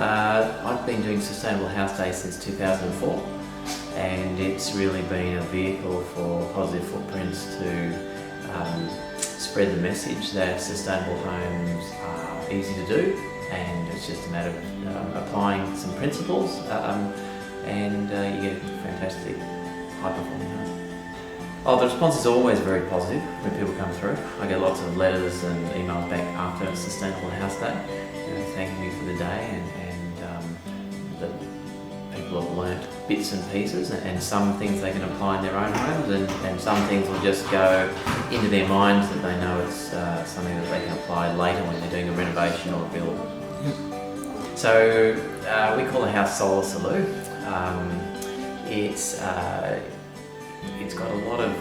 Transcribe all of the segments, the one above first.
I've been doing Sustainable House Day since 2004, and it's really been a vehicle for Positive Footprints to spread the message that sustainable homes are easy to do, and it's just a matter of applying some principles, and you get a fantastic high-performing home. Oh, the response is always very positive when people come through. I get lots of letters and emails back after Sustainable House Day, thanking me for the day, and that people have learnt bits and pieces, and some things they can apply in their own homes, and some things will just go into their minds that they know it's something that they can apply later when they're doing a renovation or a build. So we call the house Sollew. It's got a lot of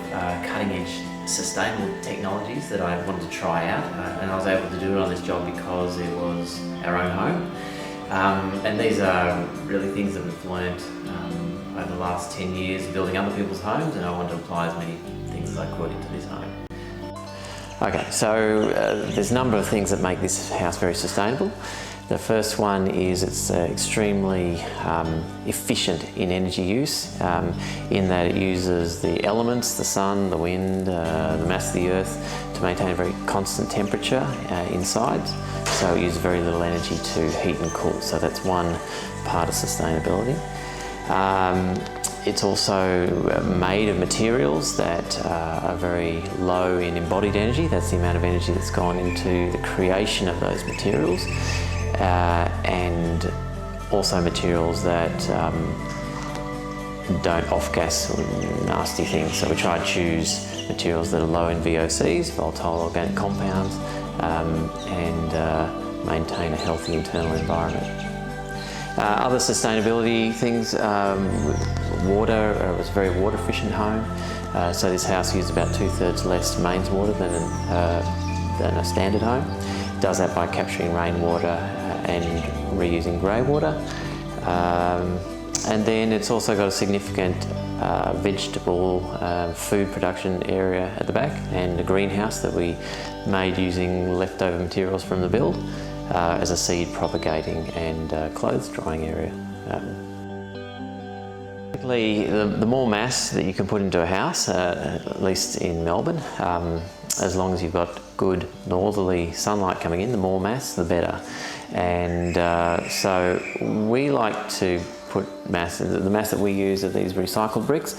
cutting-edge sustainable technologies that I wanted to try out, and I was able to do it on this job because it was our own home. And these are really things that we've learned over the last 10 years building other people's homes, and I wanted to apply as many things as I could into this home. Okay, so there's a number of things that make this house very sustainable. The first one is it's extremely efficient in energy use, in that it uses the elements, the sun, the wind, the mass of the earth, to maintain a very constant temperature inside. So it uses very little energy to heat and cool. So that's one part of sustainability. It's also made of materials that are very low in embodied energy. That's the amount of energy that's gone into the creation of those materials. And also materials that don't off-gas nasty things. So we try to choose materials that are low in VOCs, volatile organic compounds, and maintain a healthy internal environment. Other sustainability things, water. It was a very water efficient home. So this house used about 2/3 less mains water than a standard home. It does that by capturing rainwater and reusing grey water. And then it's also got a significant vegetable food production area at the back, and a greenhouse that we made using leftover materials from the build as a seed propagating and clothes drying area. Typically, the more mass that you can put into a house, at least in Melbourne, as long as you've got good northerly sunlight coming in, the more mass, the better. And so we like to put the mass that we use are these recycled bricks,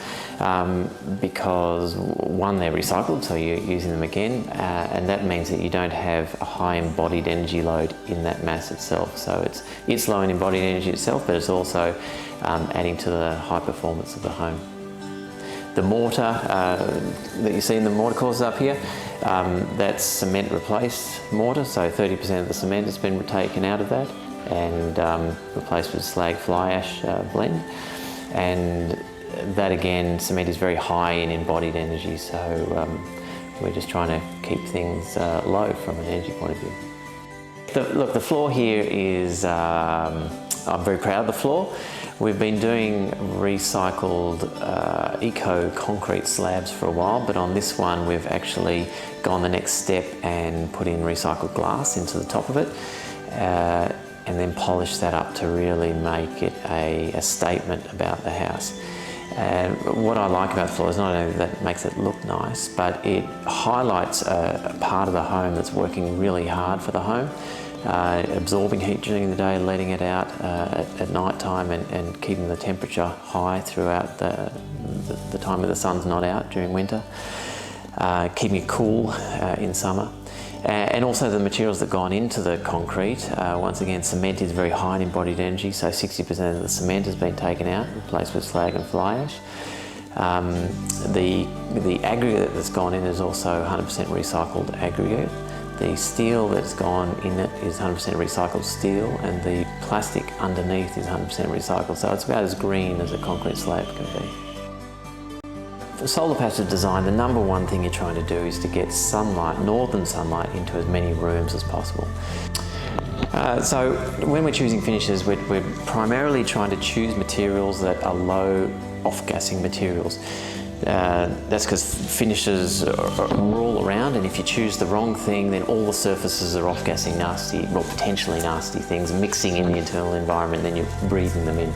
because one, they're recycled, so you're using them again, and that means that you don't have a high embodied energy load in that mass itself. So it's low in embodied energy itself, but it's also adding to the high performance of the home. The mortar that you see in the mortar courses up here, that's cement replaced mortar, so 30% of the cement has been taken out of that and replaced with slag fly ash blend. And that again, cement is very high in embodied energy, so we're just trying to keep things low from an energy point of view. Look, the floor here is, I'm very proud of the floor. We've been doing recycled eco concrete slabs for a while, but on this one we've actually gone the next step and put in recycled glass into the top of it, and then polished that up to really make it a statement about the house. And what I like about the floor is not only that it makes it look nice, but it highlights a part of the home that's working really hard for the home. Absorbing heat during the day, letting it out at night time, and keeping the temperature high throughout the time that the sun's not out during winter, keeping it cool in summer. And also the materials that gone into the concrete. Once again, cement is very high in embodied energy, so 60% of the cement has been taken out, replaced with slag and fly ash. The aggregate that's gone in is also 100% recycled aggregate. The steel that's gone in it is 100% recycled steel, and the plastic underneath is 100% recycled, so it's about as green as a concrete slab can be. For solar passive design, the number one thing you're trying to do is to get sunlight, northern sunlight, into as many rooms as possible. So when we're choosing finishes, we're primarily trying to choose materials that are low off-gassing materials. That's because finishes are all around, and if you choose the wrong thing, then all the surfaces are off-gassing nasty, well, potentially nasty things mixing in the internal environment, then you're breathing them in.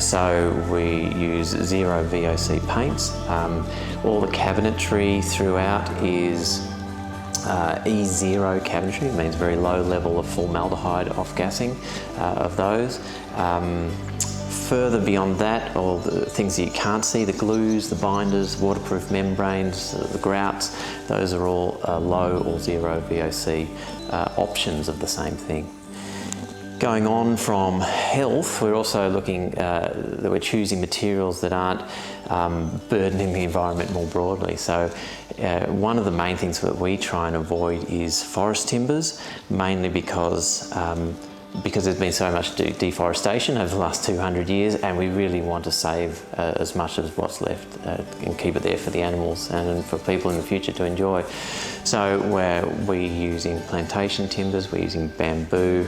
So we use zero VOC paints. All the cabinetry throughout is E0 cabinetry. It means very low level of formaldehyde off-gassing of those. Further beyond that, all the things that you can't see, the glues, the binders, waterproof membranes, the grouts, those are all low or zero VOC options of the same thing. Going on from health, we're also looking that we're choosing materials that aren't burdening the environment more broadly. So one of the main things that we try and avoid is forest timbers, mainly because there's been so much deforestation over the last 200 years, and we really want to save as much of what's left and keep it there for the animals and for people in the future to enjoy. So we're using plantation timbers, we're using bamboo,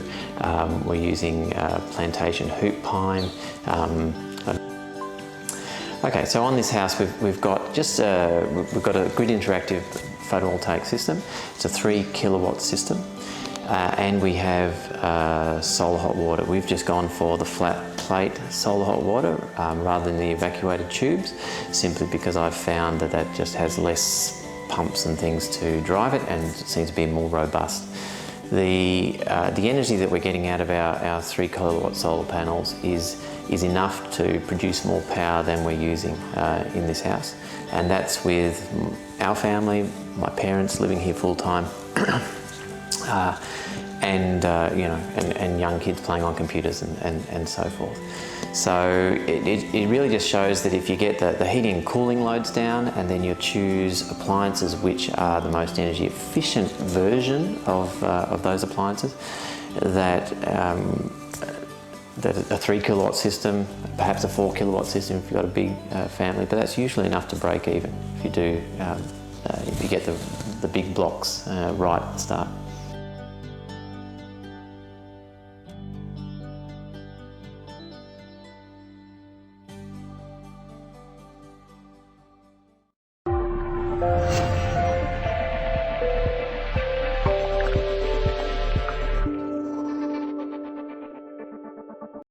we're using plantation hoop pine. Okay, so on this house we've got a grid interactive photovoltaic system. It's a 3 kilowatt system. And we have solar hot water. We've just gone for the flat plate solar hot water rather than the evacuated tubes, simply because I've found that just has less pumps and things to drive it and seems to be more robust. The energy that we're getting out of our 3 kilowatt solar panels is enough to produce more power than we're using in this house, and that's with our family, my parents living here full time. And young kids playing on computers and so forth. So it really just shows that if you get the heating and cooling loads down, and then you choose appliances which are the most energy efficient version of those appliances, that a 3 kilowatt system, perhaps a 4 kilowatt system if you've got a big family, but that's usually enough to break even if you do, if you get the big blocks right at the start.